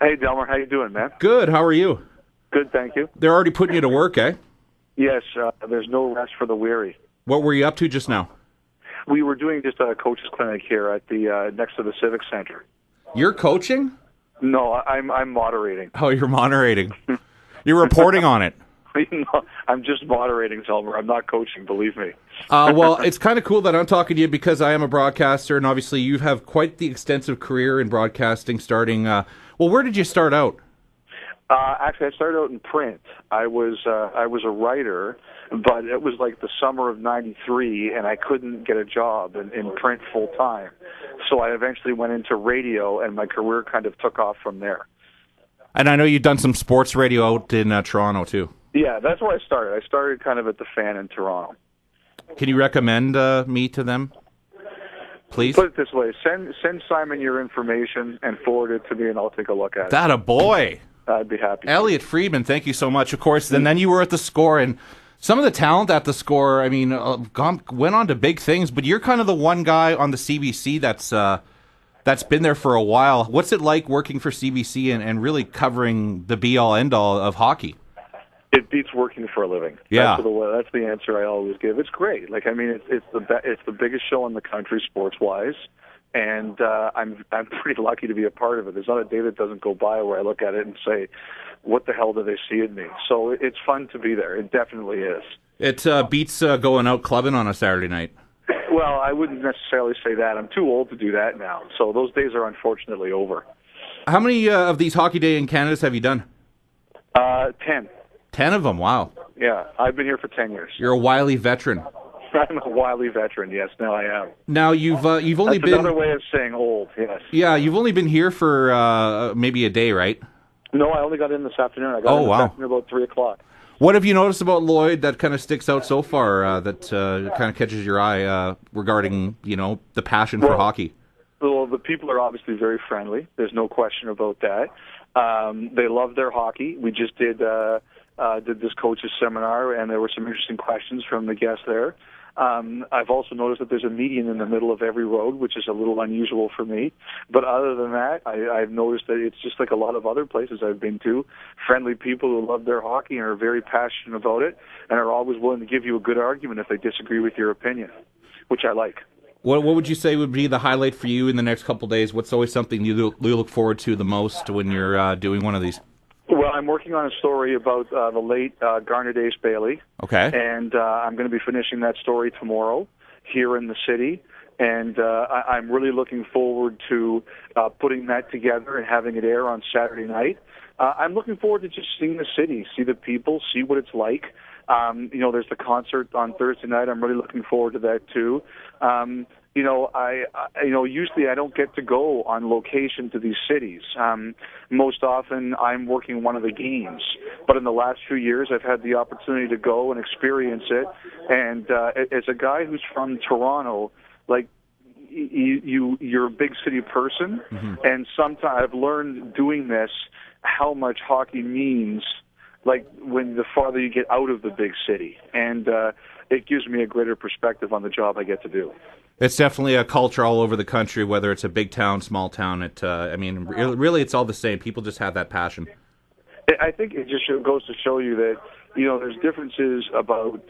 Hey, Delmer, how you doing, man? Good. How are you? Good, thank you. They're already putting you to work, eh? Yes, there's no rest for the weary. What were you up to just now? We were doing just a coach's clinic here at the next to the Civic Center. You're coaching? No, I'm moderating. Oh, you're moderating. You're reporting on it. No, I'm just moderating, Delmer. I'm not coaching, believe me. Well, it's kind of cool that I'm talking to you because I am a broadcaster, and obviously you have quite the extensive career in broadcasting. Starting, well, where did you start out? Actually, I started out in print. I was a writer, but it was like the summer of '93, and I couldn't get a job in print full time. So I eventually went into radio, and my career kind of took off from there. And I know you've done some sports radio out in Toronto too. Yeah, that's where I started. I started kind of at the Fan in Toronto. Can you recommend me to them, please? Put it this way: send Simon your information and forward it to me, and I'll take a look at it. That a boy. I'd be happy. Elliotte Friedman, thank you so much. Of course, and then you were at the Score, and some of the talent at the Score, I mean, went on to big things. But you're kind of the one guy on the CBC that's been there for a while. What's it like working for CBC and really covering the be-all, end-all of hockey? It beats working for a living. Yeah, that's the answer I always give. It's great. Like, I mean, it's the biggest show in the country sports-wise. And I'm pretty lucky to be a part of it. There's not a day that doesn't go by where I look at it and say, what the hell do they see in me? So it's fun to be there. It definitely is. It beats going out clubbing on a Saturday night. Well, I wouldn't necessarily say that. I'm too old to do that now. So those days are unfortunately over. How many of these Hockey Day in Canada's have you done? 10. 10 of them, wow. Yeah, I've been here for 10 years. You're a wily veteran. I'm a wily veteran, yes, now I am. Now, you've only That's been... another way of saying old, yes. Yeah, you've only been here for maybe a day, right? No, I only got in this afternoon. I got in this afternoon about 3 o'clock. What have you noticed about Lloyd that kind of sticks out so far, that kind of catches your eye regarding, the passion for hockey? Well, the people are obviously very friendly. There's no question about that. They love their hockey. We just did this coaches seminar, and there were some interesting questions from the guests there. I've also noticed that there's a median in the middle of every road, which is a little unusual for me. But other than that, I've noticed that it's just like a lot of other places I've been to. Friendly people who love their hockey and are very passionate about it and are always willing to give you a good argument if they disagree with your opinion, which I like. What would you say would be the highlight for you in the next couple of days? What's always something you look forward to the most when you're doing one of these? Well, I'm working on a story about the late Garner Dace Bailey. Okay. And I'm going to be finishing that story tomorrow here in the city. And I'm really looking forward to putting that together and having it air on Saturday night. I'm looking forward to just seeing the city, see the people, see what it's like. There's the concert on Thursday night. I'm really looking forward to that too. Usually I don't get to go on location to these cities. Most often I'm working one of the games. But in the last few years, I've had the opportunity to go and experience it. And as a guy who's from Toronto, like, you're a big city person. Mm-hmm. And sometimes I've learned doing this how much hockey means, like, when the farther you get out of the big city. And it gives me a greater perspective on the job I get to do. It's definitely a culture all over the country, whether it's a big town, small town. Really, it's all the same. People just have that passion. I think it just goes to show you that, there's differences about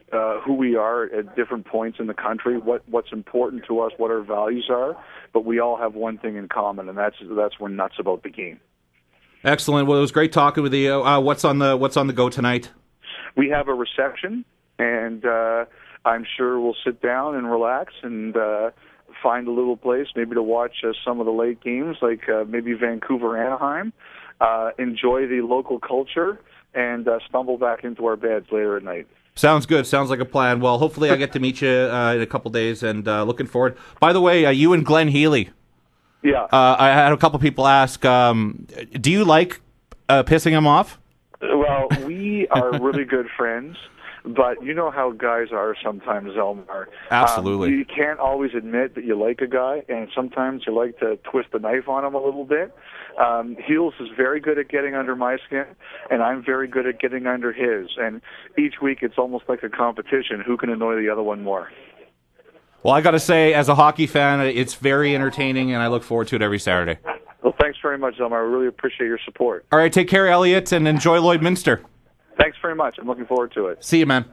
who we are at different points in the country, what's important to us, what our values are, but we all have one thing in common, and that's we're nuts about the game. Excellent. Well, it was great talking with you. What's on the go tonight? We have a reception, and I'm sure we'll sit down and relax and find a little place maybe to watch some of the late games, like maybe Vancouver-Anaheim, enjoy the local culture, and stumble back into our beds later at night. Sounds good. Sounds like a plan. Well, hopefully I get to meet you in a couple days, and looking forward. By the way, you and Glenn Healy. Yeah. I had a couple people ask, do you like pissing him off? Well, we are really good friends. But you know how guys are sometimes, Elmar. Absolutely. You can't always admit that you like a guy, and sometimes you like to twist the knife on him a little bit. Heels is very good at getting under my skin, and I'm very good at getting under his. And each week it's almost like a competition. Who can annoy the other one more? Well, I got to say, as a hockey fan, it's very entertaining, and I look forward to it every Saturday. Well, thanks very much, Zelma. I really appreciate your support. All right, take care, Elliotte, and enjoy Lloydminster. Thanks very much. I'm looking forward to it. See you, man.